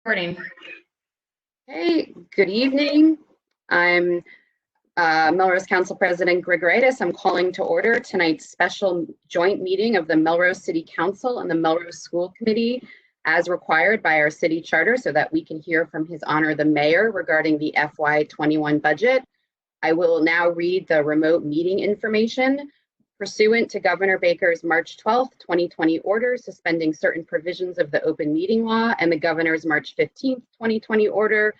Recording. Hey, good evening. I'm Melrose Council President Grigoritis. I'm calling to order tonight's special joint meeting of the Melrose City Council and the Melrose School Committee as required by our city charter so that we can hear from His Honor the Mayor regarding the FY21 budget. I will now read the remote meeting information. Pursuant to Governor Baker's March 12th, 2020 order suspending certain provisions of the open meeting law and the Governor's March 15th, 2020 order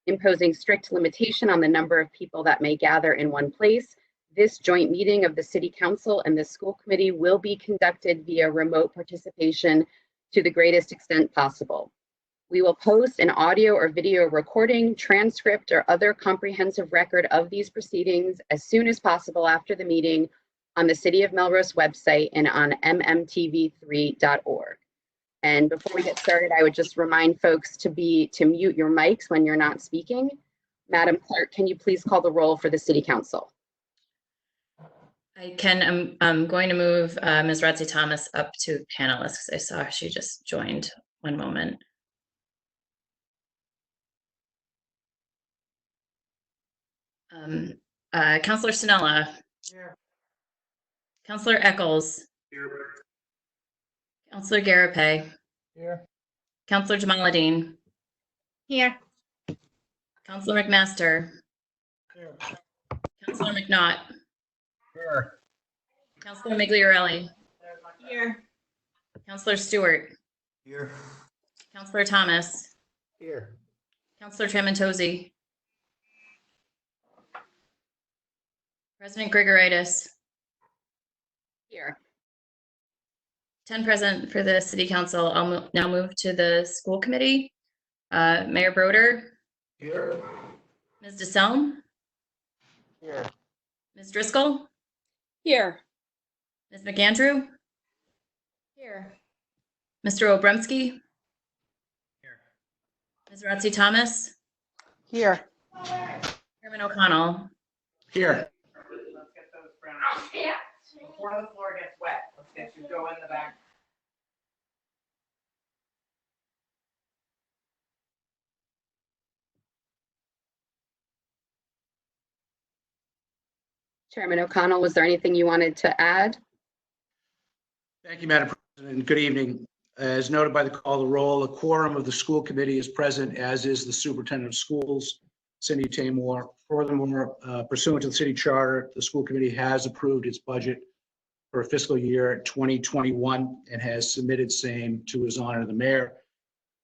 imposing strict limitation on the number of people that may gather in one place, this joint meeting of the City Council and the School Committee will be conducted via remote participation to the greatest extent possible. We will post an audio or video recording, transcript, or other comprehensive record of these proceedings as soon as possible after the meeting on the City of Melrose website and on mmtv3.org. And before we get started, I would just remind folks to mute your mics when you're not speaking. Madam Clerk, can you please call the roll for the City Council? I can. I'm going to move Ms. Rotsy Thomas up to panelist because I saw she just joined. One moment. Councillor Sinella. Here. Councillor Eccles. Here. Councillor Garapay. Here. Councillor Jamaluddin. Here. Councillor McMaster. Here. Councillor McNaught. Here. Councillor Migliorelli. Here. Councillor Stewart. Here. Councillor Thomas. Here. Councillor Trementozzi. President Grigoritis. Here. 10 present for the City Council. I'll now move to the School Committee. Mayor Broder. Here. Ms. DeSelm. Here. Ms. Driscoll. Here. Ms. McAndrew. Here. Mr. Obremski. Here. Ms. Rotsy Thomas. Here. Chairman O'Connell. Here. Let's get those brown. Before the floor gets wet, let's get you go in the back. Chairman O'Connell, was there anything you wanted to add? Thank you, Madam President. Good evening. As noted by the call to roll, a quorum of the school committee is present, as is the superintendent of schools, Cindy Taymor. Furthermore, pursuant to the city charter, the school committee has approved its budget for fiscal year 2021 and has submitted same to His Honor the Mayor.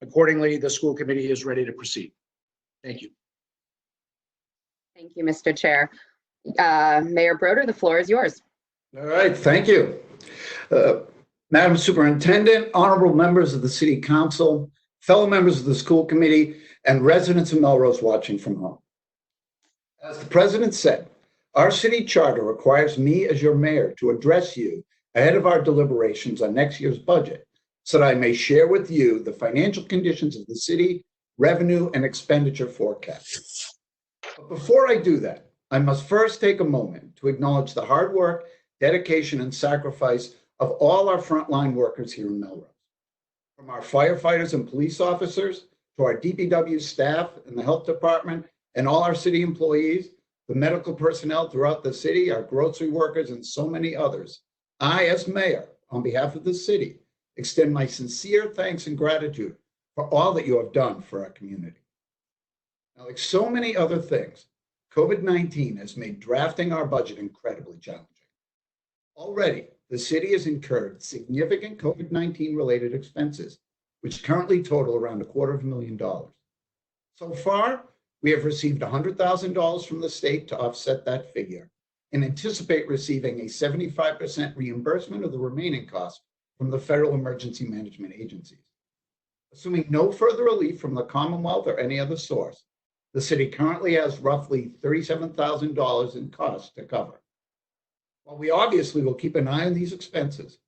Accordingly, the school committee is ready to proceed. Thank you. Thank you, Mr. Chair. Mayor Broder, the floor is yours. All right, thank you. Madam Superintendent, honorable members of the City Council, fellow members of the school committee, and residents of Melrose watching from home. As the President said, our city charter requires me as your mayor to address you ahead of our deliberations on next year's budget so that I may share with you the financial conditions of the city, revenue, and expenditure forecasts. But before I do that, I must first take a moment to acknowledge the hard work, dedication, and sacrifice of all our frontline workers here in Melrose. From our firefighters and police officers to our DPW staff and the health department and all our city employees, the medical personnel throughout the city, our grocery workers, and so many others, I, as mayor, on behalf of the city, extend my sincere thanks and gratitude for all that you have done for our community. Now, like so many other things, COVID-19 has made drafting our budget incredibly challenging. Already, the city has incurred significant COVID-19 related expenses, which currently total around $250,000. So far, we have received $100,000 from the state to offset that figure and anticipate receiving a 75% reimbursement of the remaining costs from the federal emergency management agencies. Assuming no further relief from the Commonwealth or any other source, the city currently has roughly $37,000 in costs to cover. While we obviously will keep an eye on these expenses,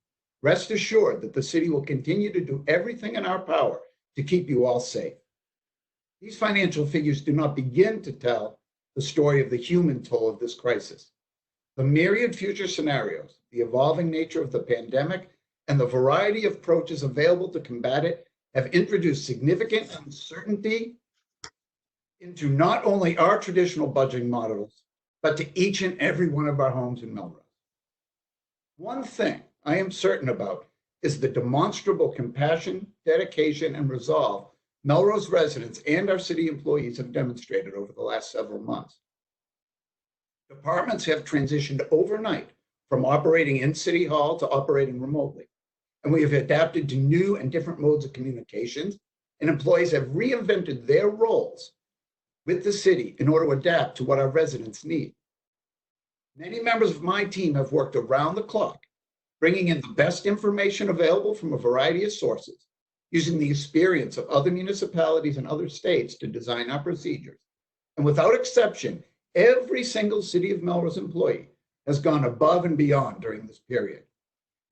rest assured that the city will continue to do everything in our power to keep you all safe. These financial figures do not begin to tell the story of the human toll of this crisis. The myriad future scenarios, the evolving nature of the pandemic, and the variety of approaches available to combat it have introduced significant uncertainty into not only our traditional budgeting models, but to each and every one of our homes in Melrose. One thing I am certain about is the demonstrable compassion, dedication, and resolve Melrose residents and our city employees have demonstrated over the last several months. Departments have transitioned overnight from operating in City Hall to operating remotely, and we have adapted to new and different modes of communications, and employees have reinvented their roles with the city in order to adapt to what our residents need. Many members of my team have worked around the clock, bringing in the best information available from a variety of sources, using the experience of other municipalities and other states to design our procedures. And without exception, every single City of Melrose employee has gone above and beyond during this period.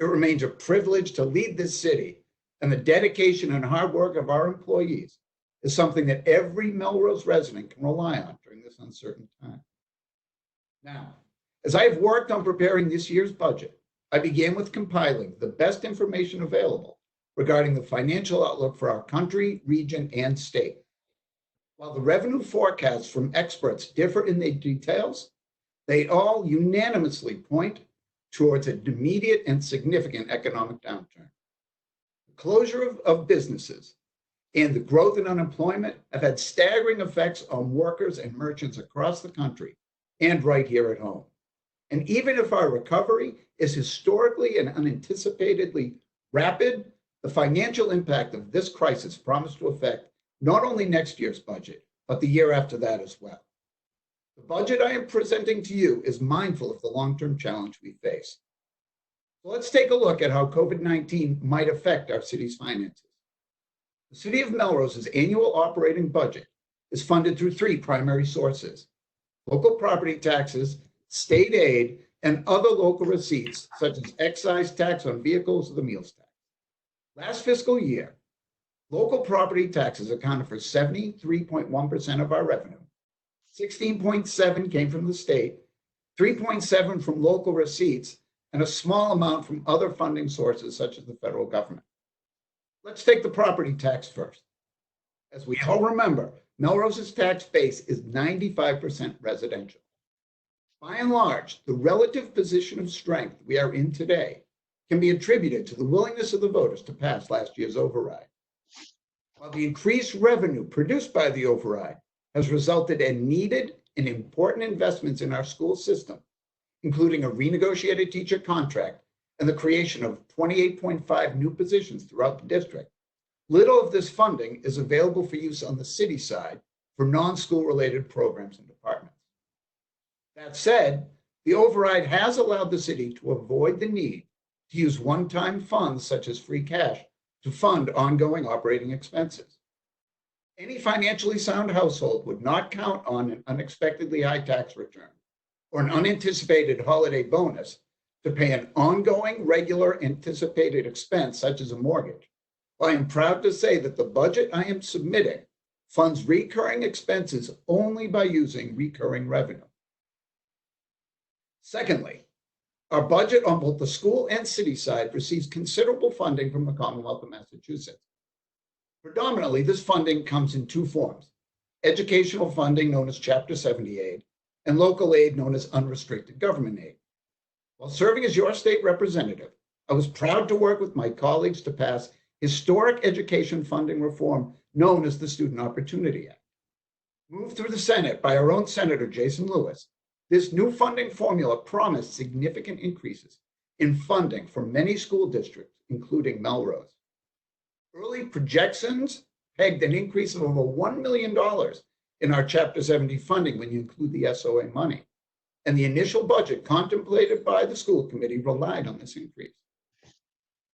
It remains a privilege to lead this city, and the dedication and hard work of our employees is something that every Melrose resident can rely on during this uncertain time. Now, as I have worked on preparing this year's budget, I began with compiling the best information available regarding the financial outlook for our country, region, and state. While the revenue forecasts from experts differ in their details, they all unanimously point towards an immediate and significant economic downturn. The closure of businesses and the growth in unemployment have had staggering effects on workers and merchants across the country and right here at home. And even if our recovery is historically and unanticipatedly rapid, the financial impact of this crisis promised to affect not only next year's budget, but the year after that as well. The budget I am presenting to you is mindful of the long-term challenge we face. So let's take a look at how COVID-19 might affect our city's finances. The City of Melrose's annual operating budget is funded through three primary sources: local property taxes, state aid, and other local receipts, such as excise tax on vehicles or the meals tax. Last fiscal year, local property taxes accounted for 73.1% of our revenue. 16.7% came from the state, 3.7% from local receipts, and a small amount from other funding sources such as the federal government. Let's take the property tax first. As we all remember, Melrose's tax base is 95% residential. By and large, the relative position of strength we are in today can be attributed to the willingness of the voters to pass last year's override. While the increased revenue produced by the override has resulted in needed and important investments in our school system, including a renegotiated teacher contract and the creation of 28.5 new positions throughout the district, little of this funding is available for use on the city side for non-school related programs and departments. That said, the override has allowed the city to avoid the need to use one-time funds such as free cash to fund ongoing operating expenses. Any financially sound household would not count on an unexpectedly high tax return or an unanticipated holiday bonus to pay an ongoing, regular, anticipated expense such as a mortgage. Well, I am proud to say that the budget I am submitting funds recurring expenses only by using recurring revenue. Secondly, our budget on both the school and city side receives considerable funding from the Commonwealth of Massachusetts. Predominantly, this funding comes in two forms: educational funding known as Chapter 70 aid and local aid known as unrestricted government aid. While serving as your state representative, I was proud to work with my colleagues to pass historic education funding reform known as the Student Opportunity Act. Moved through the Senate by our own Senator Jason Lewis, this new funding formula promised significant increases in funding for many school districts, including Melrose. Early projections pegged an increase of over $1 million in our Chapter 70 funding when you include the SOA money. And the initial budget contemplated by the school committee relied on this increase.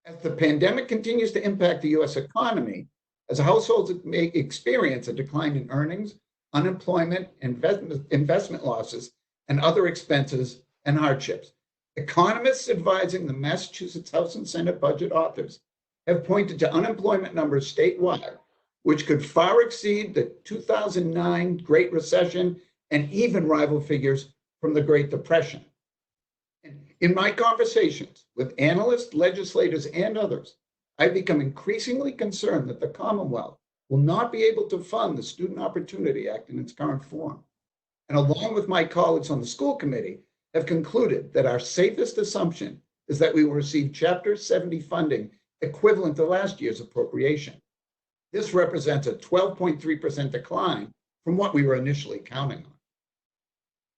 As the pandemic continues to impact the U.S. economy, as households may experience a decline in earnings, unemployment, investment losses, and other expenses and hardships, economists advising the Massachusetts House and Senate budget authors have pointed to unemployment numbers statewide, which could far exceed the 2009 Great Recession and even rival figures from the Great Depression. And in my conversations with analysts, legislators, and others, I've become increasingly concerned that the Commonwealth will not be able to fund the Student Opportunity Act in its current form. And along with my colleagues on the school committee, have concluded that our safest assumption is that we will receive Chapter 70 funding equivalent to last year's appropriation. This represents a 12.3% decline from what we were initially counting on.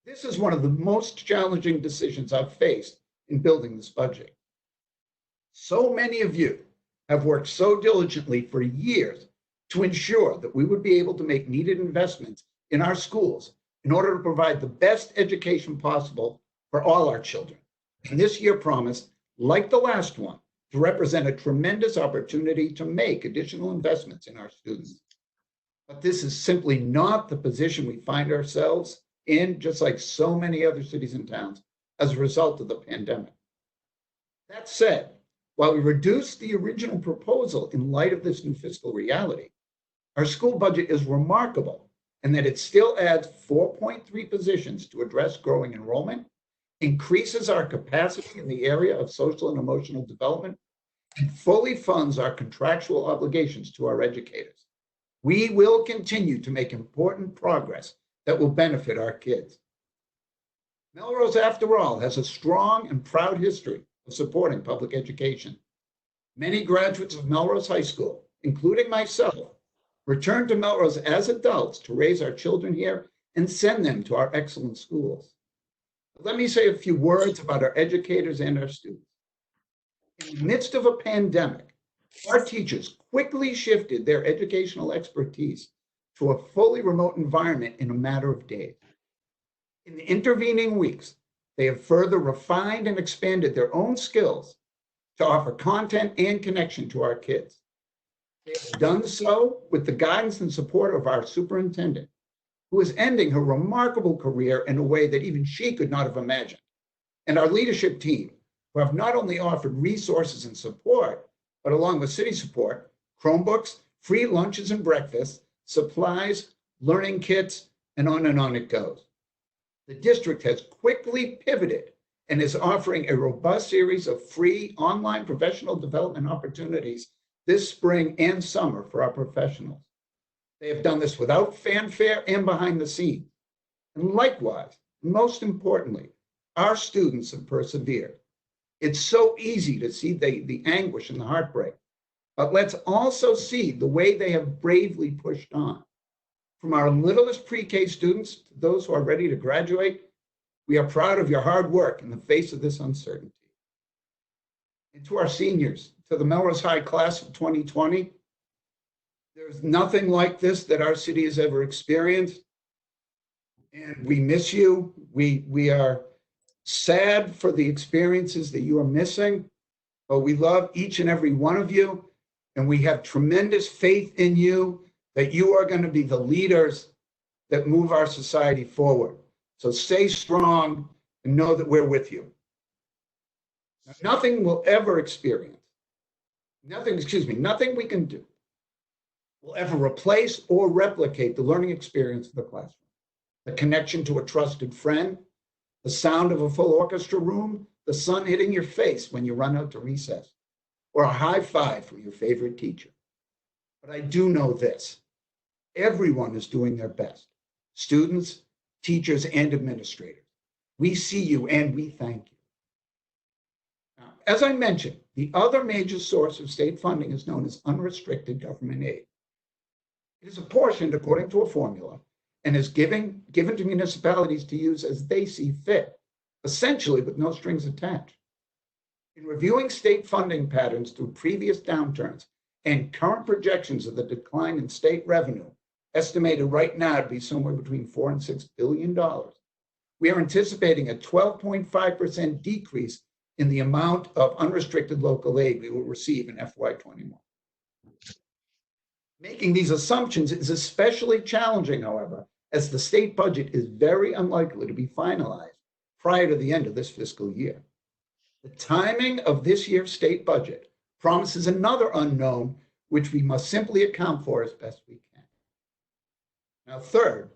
This is one of the most challenging decisions I've faced in building this budget. So many of you have worked so diligently for years to ensure that we would be able to make needed investments in our schools in order to provide the best education possible for all our children. And this year promised, like the last one, to represent a tremendous opportunity to make additional investments in our students. But this is simply not the position we find ourselves in, just like so many other cities and towns, as a result of the pandemic. That said, while we reduced the original proposal in light of this new fiscal reality, our school budget is remarkable in that it still adds 4.3 positions to address growing enrollment, increases our capacity in the area of social and emotional development, and fully funds our contractual obligations to our educators. We will continue to make important progress that will benefit our kids. Melrose, after all, has a strong and proud history of supporting public education. Many graduates of Melrose High School, including myself, returned to Melrose as adults to raise our children here and send them to our excellent schools. Let me say a few words about our educators and our students. In the midst of a pandemic, our teachers quickly shifted their educational expertise to a fully remote environment in a matter of days. In the intervening weeks, they have further refined and expanded their own skills to offer content and connection to our kids. They have done so with the guidance and support of our superintendent, who is ending her remarkable career in a way that even she could not have imagined, and our leadership team, who have not only offered resources and support, but along with city support, Chromebooks, free lunches and breakfasts, supplies, learning kits, and on it goes. The district has quickly pivoted and is offering a robust series of free online professional development opportunities this spring and summer for our professionals. They have done this without fanfare and behind the scenes. And likewise, most importantly, our students have persevered. It's so easy to see the anguish and the heartbreak, but let's also see the way they have bravely pushed on. From our littlest pre-K students to those who are ready to graduate, we are proud of your hard work in the face of this uncertainty. And to our seniors, to the Melrose High class of 2020, there's nothing like this that our city has ever experienced. And we miss you. We are sad for the experiences that you are missing, but we love each and every one of you. And we have tremendous faith in you that you are going to be the leaders that move our society forward. So stay strong and know that we're with you. Now, nothing we'll ever experience, nothing we can do will ever replace or replicate the learning experience of the classroom. The connection to a trusted friend, the sound of a full orchestra room, the sun hitting your face when you run out to recess, or a high five from your favorite teacher. But I do know this, everyone is doing their best. Students, teachers, and administrators. We see you and we thank you. Now, as I mentioned, the other major source of state funding is known as unrestricted government aid. It is apportioned according to a formula and is given to municipalities to use as they see fit, essentially with no strings attached. In reviewing state funding patterns through previous downturns and current projections of the decline in state revenue, estimated right now to be somewhere between $4 and $6 billion, we are anticipating a 12.5% decrease in the amount of unrestricted local aid we will receive in FY21. Making these assumptions is especially challenging, however, as the state budget is very unlikely to be finalized prior to the end of this fiscal year. The timing of this year's state budget promises another unknown, which we must simply account for as best we can. Now, third,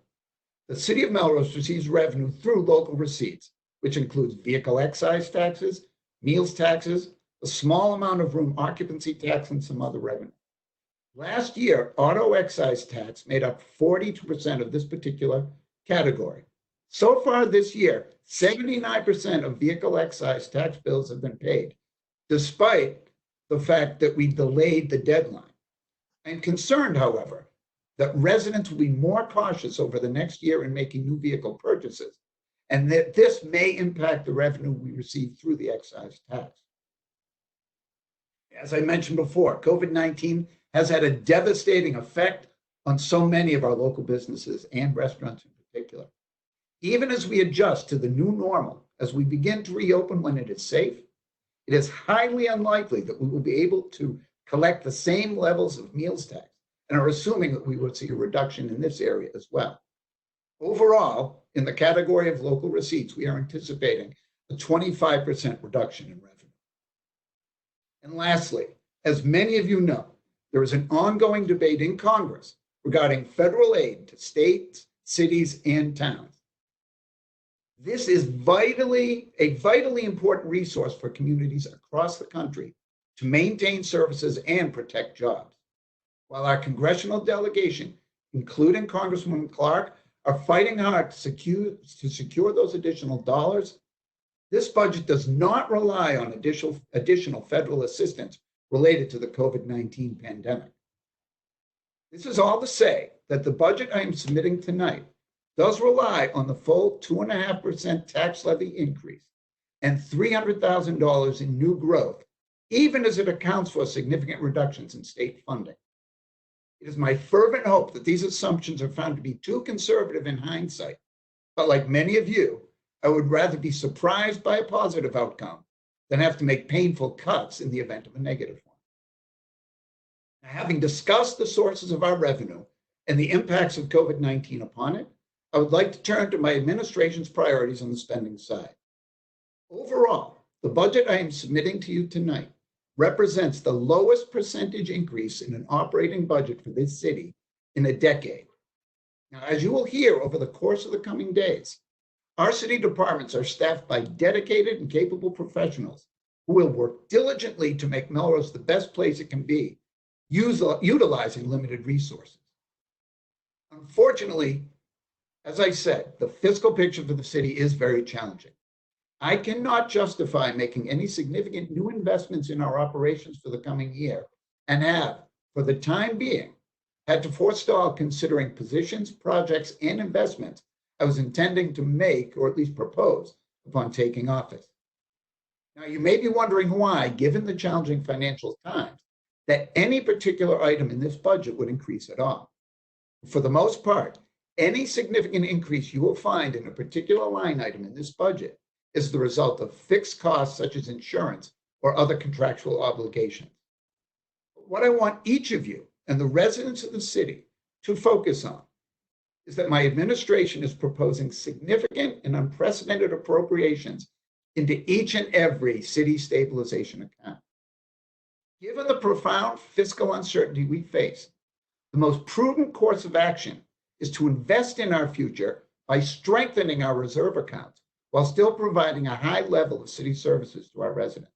the city of Melrose receives revenue through local receipts, which includes vehicle excise taxes, meals taxes, a small amount of room occupancy tax, and some other revenue. Last year, auto excise tax made up 42% of this particular category. So far this year, 79% of vehicle excise tax bills have been paid, despite the fact that we delayed the deadline. I'm concerned, however, that residents will be more cautious over the next year in making new vehicle purchases, and that this may impact the revenue we receive through the excise tax. As I mentioned before, COVID-19 has had a devastating effect on so many of our local businesses and restaurants in particular. Even as we adjust to the new normal, as we begin to reopen when it is safe, it is highly unlikely that we will be able to collect the same levels of meals tax, and are assuming that we will see a reduction in this area as well. Overall, in the category of local receipts, we are anticipating a 25% reduction in revenue. And lastly, as many of you know, there is an ongoing debate in Congress regarding federal aid to states, cities, and towns. This is a vitally important resource for communities across the country to maintain services and protect jobs. While our congressional delegation, including Congresswoman Clark, are fighting hard to secure those additional dollars, this budget does not rely on additional federal assistance related to the COVID-19 pandemic. This is all to say that the budget I am submitting tonight does rely on the full 2.5% tax levy increase and $300,000 in new growth, even as it accounts for significant reductions in state funding. It is my fervent hope that these assumptions are found to be too conservative in hindsight, but like many of you, I would rather be surprised by a positive outcome than have to make painful cuts in the event of a negative one. Now, having discussed the sources of our revenue and the impacts of COVID-19 upon it, I would like to turn to my administration's priorities on the spending side. Overall, the budget I am submitting to you tonight represents the lowest percentage increase in an operating budget for this city in a decade. Now, as you will hear over the course of the coming days, our city departments are staffed by dedicated and capable professionals who will work diligently to make Melrose the best place it can be, utilizing limited resources. Unfortunately, as I said, the fiscal picture for the city is very challenging. I cannot justify making any significant new investments in our operations for the coming year, and have, for the time being, had to forestall considering positions, projects, and investments I was intending to make, or at least propose, upon taking office. Now, you may be wondering why, given the challenging financial times, that any particular item in this budget would increase at all. For the most part, any significant increase you will find in a particular line item in this budget is the result of fixed costs such as insurance or other contractual obligations. What I want each of you and the residents of the city to focus on is that my administration is proposing significant and unprecedented appropriations into each and every city stabilization account. Given the profound fiscal uncertainty we face, the most prudent course of action is to invest in our future by strengthening our reserve accounts while still providing a high level of city services to our residents.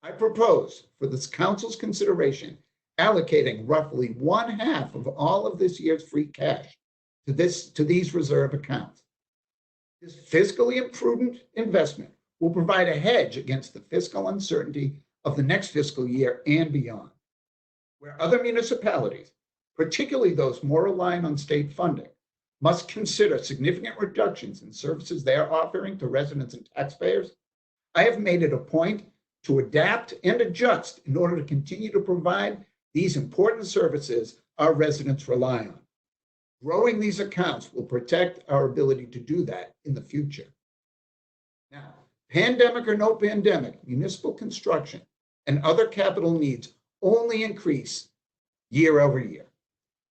I propose for this council's consideration allocating roughly 1/2 of all of this year's free cash to these reserve accounts. This fiscally imprudent investment will provide a hedge against the fiscal uncertainty of the next fiscal year and beyond. Where other municipalities, particularly those more reliant on state funding, must consider significant reductions in services they are offering to residents and taxpayers, I have made it a point to adapt and adjust in order to continue to provide these important services our residents rely on. Growing these accounts will protect our ability to do that in the future. Now, pandemic or no pandemic, municipal construction and other capital needs only increase year over year.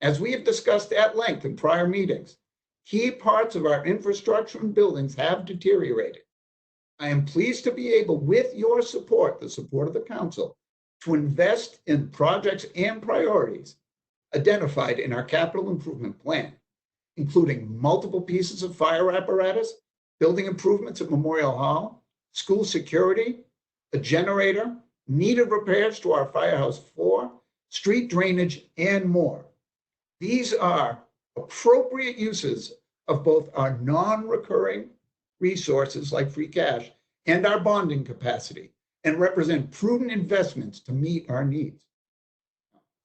As we have discussed at length in prior meetings, key parts of our infrastructure and buildings have deteriorated. I am pleased to be able, with your support, the support of the council, to invest in projects and priorities identified in our capital improvement plan, including multiple pieces of fire apparatus, building improvements at Memorial Hall, school security, a generator, needed repairs to our firehouse floor, street drainage, and more. These are appropriate uses of both our non-recurring resources like free cash and our bonding capacity, and represent prudent investments to meet our needs.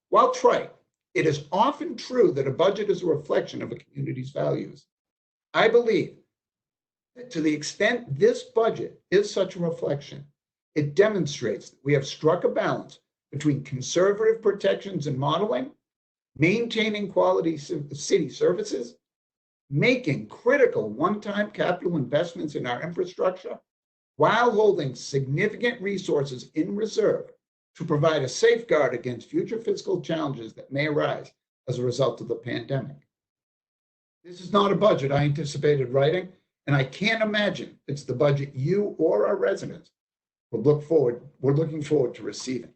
While trite, it is often true that a budget is a reflection of a community's values. I believe that to the extent this budget is such a reflection, it demonstrates that we have struck a balance between conservative protections and modeling, maintaining quality city services, making critical one-time capital investments in our infrastructure, while holding significant resources in reserve to provide a safeguard against future fiscal challenges that may arise as a result of the pandemic. This is not a budget I anticipated writing, and I can't imagine it's the budget you or our residents we're looking forward to receiving.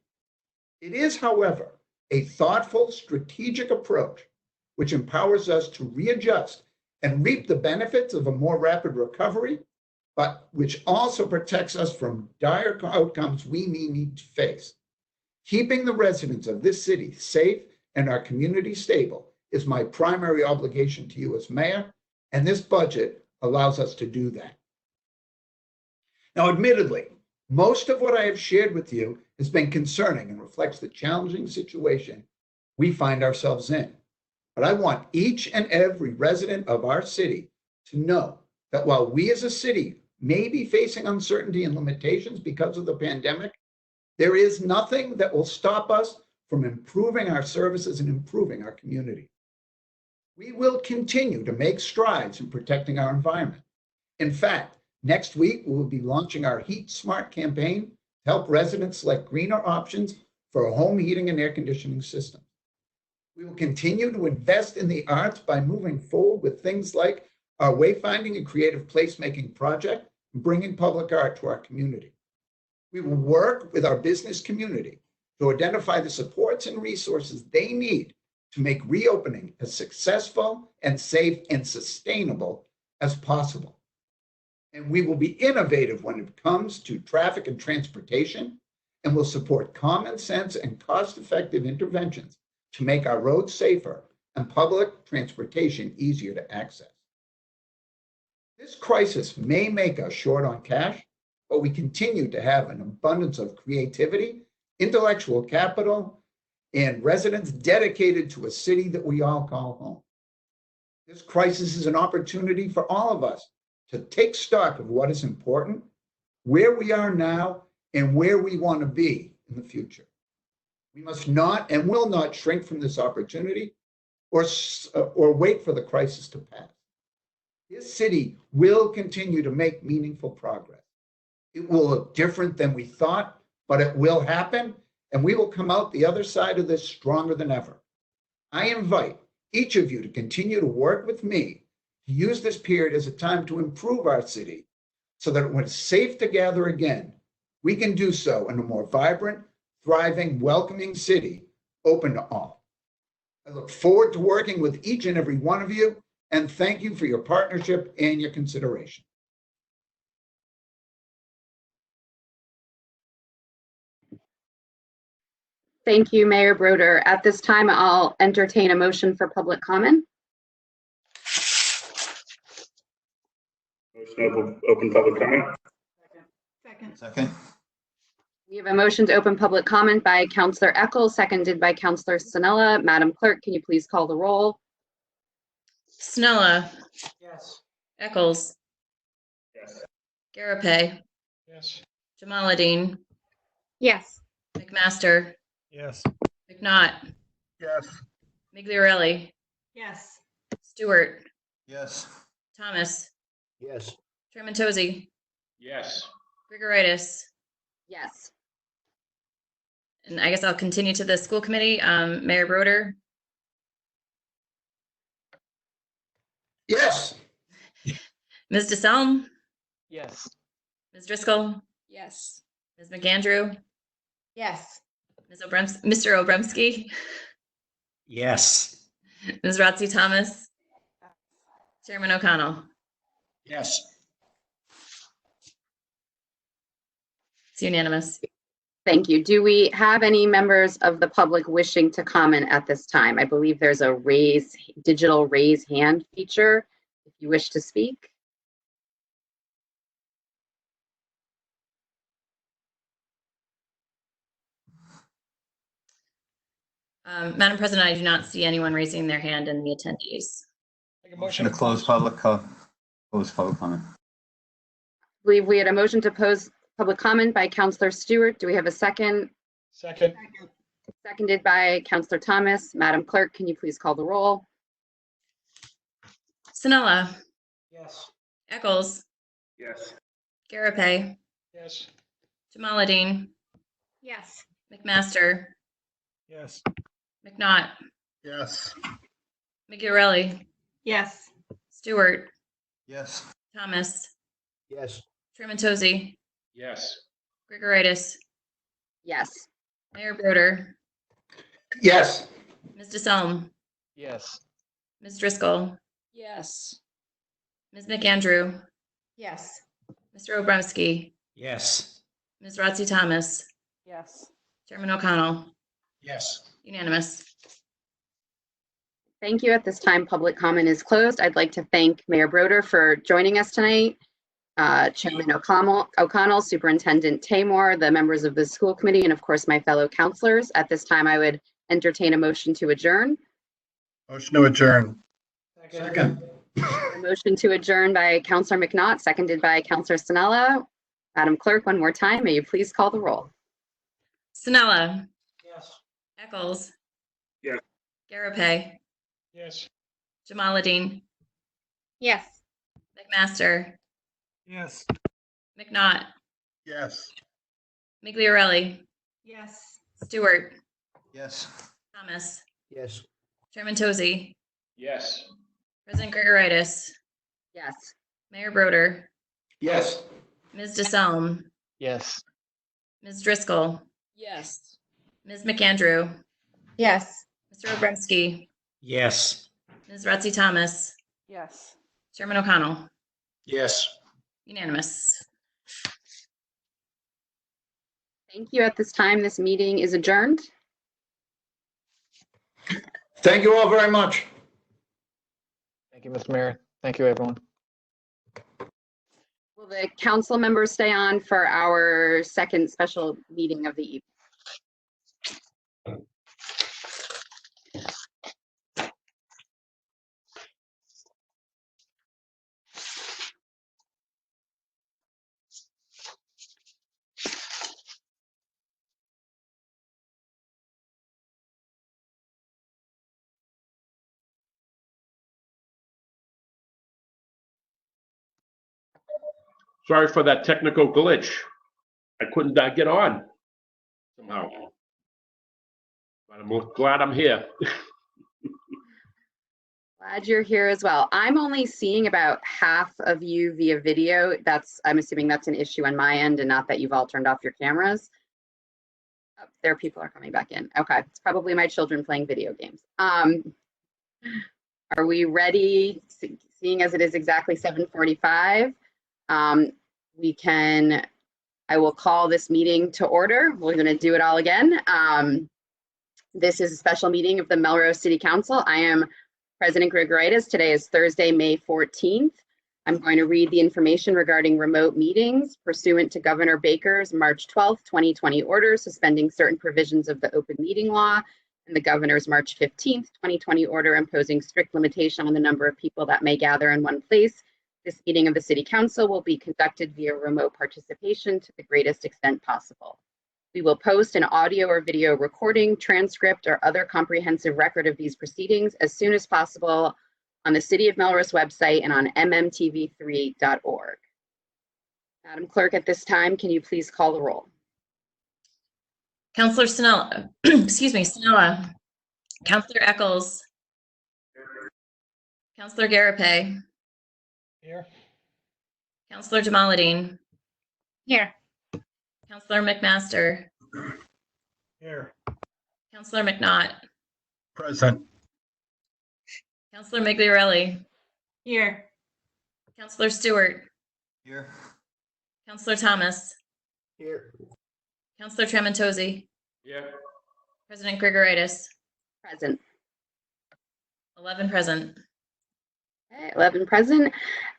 It is, however, a thoughtful, strategic approach which empowers us to readjust and reap the benefits of a more rapid recovery, but which also protects us from dire outcomes we may need to face. Keeping the residents of this city safe and our community stable is my primary obligation to you as mayor, and this budget allows us to do that. Now, admittedly, most of what I have shared with you has been concerning and reflects the challenging situation we find ourselves in. But I want each and every resident of our city to know that while we as a city may be facing uncertainty and limitations because of the pandemic, there is nothing that will stop us from improving our services and improving our community. We will continue to make strides in protecting our environment. In fact, next week, we will be launching our Heat Smart campaign to help residents select greener options for home heating and air conditioning systems. We will continue to invest in the arts by moving forward with things like our wayfinding and creative placemaking project and bringing public art to our community. We will work with our business community to identify the supports and resources they need to make reopening as successful and safe and sustainable as possible. And we will be innovative when it comes to traffic and transportation, and will support common sense and cost-effective interventions to make our roads safer and public transportation easier to access. This crisis may make us short on cash, but we continue to have an abundance of creativity, intellectual capital, and residents dedicated to a city that we all call home. This crisis is an opportunity for all of us to take stock of what is important, where we are now, and where we want to be in the future. We must not and will not shrink from this opportunity or wait for the crisis to pass. This city will continue to make meaningful progress. It will look different than we thought, but it will happen, and we will come out the other side of this stronger than ever. I invite each of you to continue to work with me to use this period as a time to improve our city so that when it's safe to gather again, we can do so in a more vibrant, thriving, welcoming city, open to all. I look forward to working with each and every one of you, and thank you for your partnership and your consideration. Thank you, Mayor Broder. At this time, I'll entertain a motion for public comment. Motion to open public comment. Second. We have a motion to open public comment by Councillor Eckel, seconded by Councillor Sinella. Madam Clerk, can you please call the roll? Snella, Yes. Eccles, Yes. Garapay, Yes. Jamaluddin, Yes. McMaster, Yes. McNaught, Yes. Migliorelli, Yes. Stewart, Yes. Thomas, Yes. Trementozzi, Yes. Grigoritis. Yes. And I guess I'll continue to the school committee. Mayor Broder, Yes. Ms. DeSalm, Yes. Ms. Driscoll, Yes. Ms. McAndrew, Yes. Mr. Obremski, Yes. Ms. Rotzi Thomas, Chairman O'Connell. Yes. It's unanimous. Thank you. Do we have any members of the public wishing to comment at this time? I believe there's a digital raise hand feature if you wish to speak. Madam President, I do not see anyone raising their hand in the attendees. Motion to close public comment. I believe we had a motion to pose public comment by Councillor Stewart. Do we have a second? Second. Seconded by Councillor Thomas. Madam Clerk, can you please call the roll? Sinella, Yes. Eccles, Yes. Garapay, Yes. Jamaluddin, Yes. McMaster, Yes. McNaught, Yes. Migliorelli, Yes. Stewart, Yes. Thomas, Yes. Trementozzi, Yes. Grigoritis, Yes. Mayor Broder, Yes. Ms. DeSelm, Yes. Ms. Driscoll, Yes. Ms. McAndrew, Yes. Mr. Obremski, Yes. Ms. Rotzi Thomas, Yes. Chairman O'Connell, Yes. unanimous. Thank you. At this time, public comment is closed. I'd like to thank Mayor Broder for joining us tonight, Chairman O'Connell, Superintendent Taymor, the members of the school committee, and of course, my fellow counselors. At this time, I would entertain a motion to adjourn. Motion to adjourn. Second. A motion to adjourn by Councillor McNaught, seconded by Councillor Sinella. Madam Clerk, one more time, may you please call the roll? Sinella, Yes. Eccles, Yes. Garapay, Yes. Jamaluddin, Yes. McMaster, Yes. McNaught, Yes. Migliorelli, Yes. Stewart, Yes. Thomas, Yes. Chairman Tozy, Yes. President Grigoritis, Yes. Mayor Broder, Yes. Ms. DeSelm, Yes. Ms. Driscoll, Yes. Ms. McAndrew, Yes. Mr. Obremski, Yes. Ms. Rotzi Thomas, Yes. Chairman O'Connell, Yes. unanimous. Thank you. At this time, this meeting is adjourned. Thank you all very much. Thank you, Mr. Mayor. Thank you, everyone. Will the council members stay on for our second special meeting of the evening? Sorry for that technical glitch. I couldn't get on somehow. But I'm glad I'm here. Glad you're here as well. I'm only seeing about half of you via video. I'm assuming that's an issue on my end and not that you've all turned off your cameras. Oh, there people are coming back in. Okay, it's probably my children playing video games. Are we ready? Seeing as it is exactly 7:45, I will call this meeting to order. We're going to do it all again. This is a special meeting of the Melrose City Council. I am President Grigoritis. Today is Thursday, May 14th. I'm going to read the information regarding remote meetings pursuant to Governor Baker's March 12th, 2020 order suspending certain provisions of the open meeting law and the Governor's March 15th, 2020 order imposing strict limitation on the number of people that may gather in one place. This meeting of the City Council will be conducted via remote participation to the greatest extent possible. We will post an audio or video recording, transcript, or other comprehensive record of these proceedings as soon as possible on the City of Melrose website and on mmtv3.org. Madam Clerk, at this time, can you please call the roll? Councillor Sinella, excuse me, Sinella, Councillor Eccles, Councillor Garapay, Here. Councillor Jamaluddin, Here. Councillor McMaster, Here. Councillor McNaught, Present. Councillor Migliorelli, Here. Councillor Stewart, Here. Councillor Thomas, Here. Counselor Trementozzi, Here. President Grigoritis, Present. 11 present. Okay, 11 present.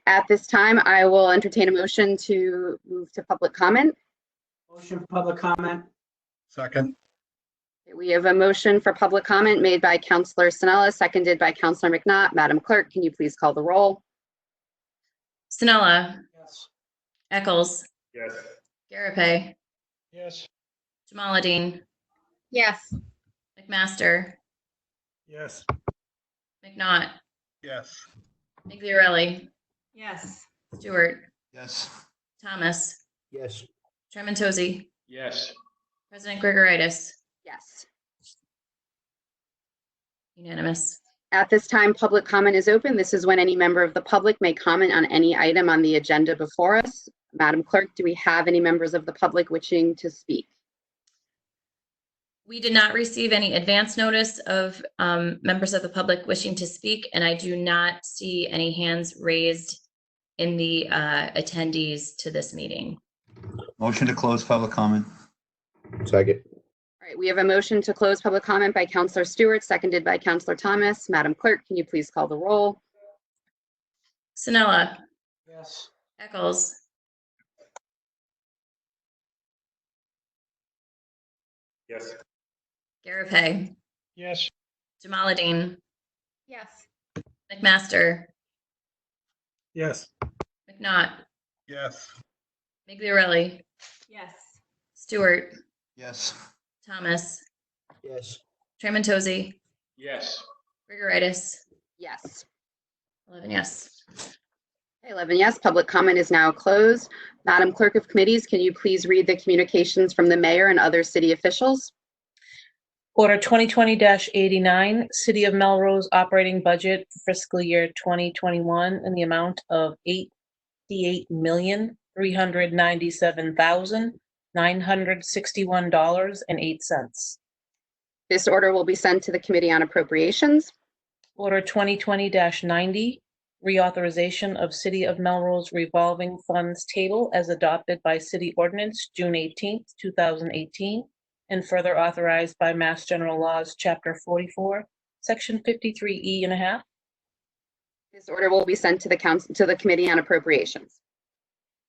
At this time, I will entertain a motion to move to public comment. Motion for public comment. Second. Okay, we have a motion for public comment made by Counselor Sinella, seconded by Counselor McNaught. Madam Clerk, can you please call the roll? Sinella, Yes. Eccles, Yes. Garapay, Yes. Jamaluddin, Yes. McMaster, Yes. McNaught, Yes. Migliorelli, Yes. Stewart, Yes. Thomas, Yes. Trementozzi, Yes. President Grigoritis, Yes. unanimous. At this time, public comment is open. This is when any member of the public may comment on any item on the agenda before us. Madam Clerk, do we have any members of the public wishing to speak? We did not receive any advance notice of members of the public wishing to speak, and I do not see any hands raised in the attendees to this meeting. Motion to close public comment. Second. All right, we have a motion to close public comment by Counselor Stewart, seconded by Counselor Thomas. Madam Clerk, can you please call the roll? Sinella, Yes. Eccles, Yes. Garapay, Yes. Jamaluddin, Yes. McMaster, Yes. McNaught, Yes. Migliorelli, Yes. Stewart, Yes. Thomas, Yes. Trementozzi, Yes. Grigoritis, Yes. 11 yes. Okay, 11 yes, public comment is now closed. Madam Clerk of Committees, can you please read the communications from the mayor and other city officials? Order 2020-89, City of Melrose operating budget for fiscal year 2021 in the amount of $88,397,961.08. This order will be sent to the Committee on Appropriations. Order 2020-90, reauthorization of City of Melrose revolving funds table as adopted by City Ordinance June 18th, 2018, and further authorized by Mass General Laws, Chapter 44, Section 53E and a half. This order will be sent to the Committee on Appropriations.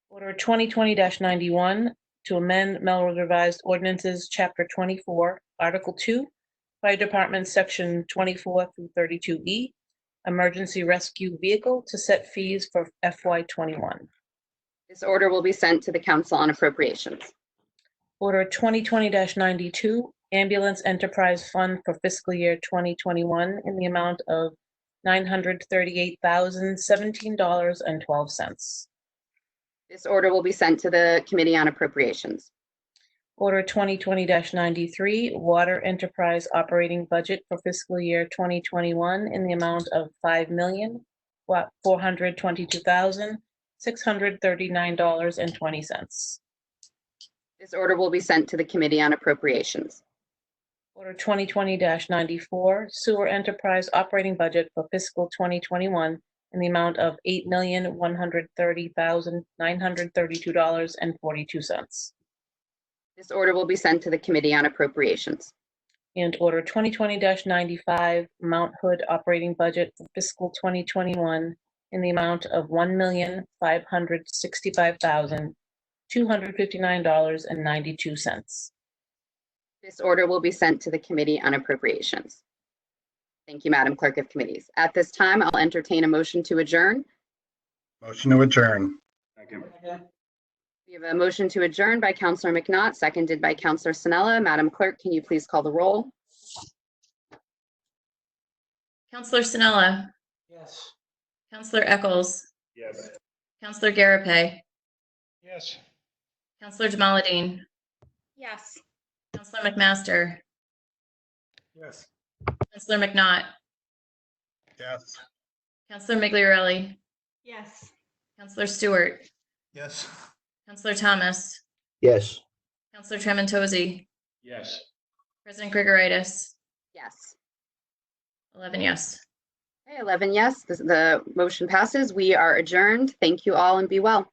Order 2020-91 to amend Melrose Revised Ordinances, Chapter 24, Article 2, Fire Department, Section 24 through 32E, Emergency Rescue Vehicle to set fees for FY21. This order will be sent to the Council on Appropriations. Order 2020-92, Ambulance Enterprise Fund for fiscal year 2021 in the amount of $938,017.12. This order will be sent to the Committee on Appropriations. Order 2020-93, Water Enterprise Operating Budget for fiscal year 2021 in the amount of $5,422,639.20. This order will be sent to the Committee on Appropriations. Order 2020-94, Sewer Enterprise Operating Budget for fiscal 2021 in the amount of $8,130,932.42. This order will be sent to the Committee on Appropriations. And Order 2020-95, Mount Hood Operating Budget for fiscal 2021 in the amount of $1,565,259.92. This order will be sent to the Committee on Appropriations. Thank you, Madam Clerk of Committees. At this time, I'll entertain a motion to adjourn. Motion to adjourn. Second. We have a motion to adjourn by Counselor McNaught, seconded by Counselor Sinella. Madam Clerk, can you please call the roll? Counselor Sinella, Yes. Counselor Eccles, Yes. Counselor Garapay, Yes. Counselor Jamaluddin, Yes. Counselor McMaster, Yes. Counselor McNaught, Yes. Counselor Migliorelli, Yes. Counselor Stewart, Yes. Counselor Thomas, Yes. Counselor Trementozzi, Yes. President Grigoritis, Yes. 11 yes. Okay, 11 yes, the motion passes. We are adjourned. Thank you all and be well.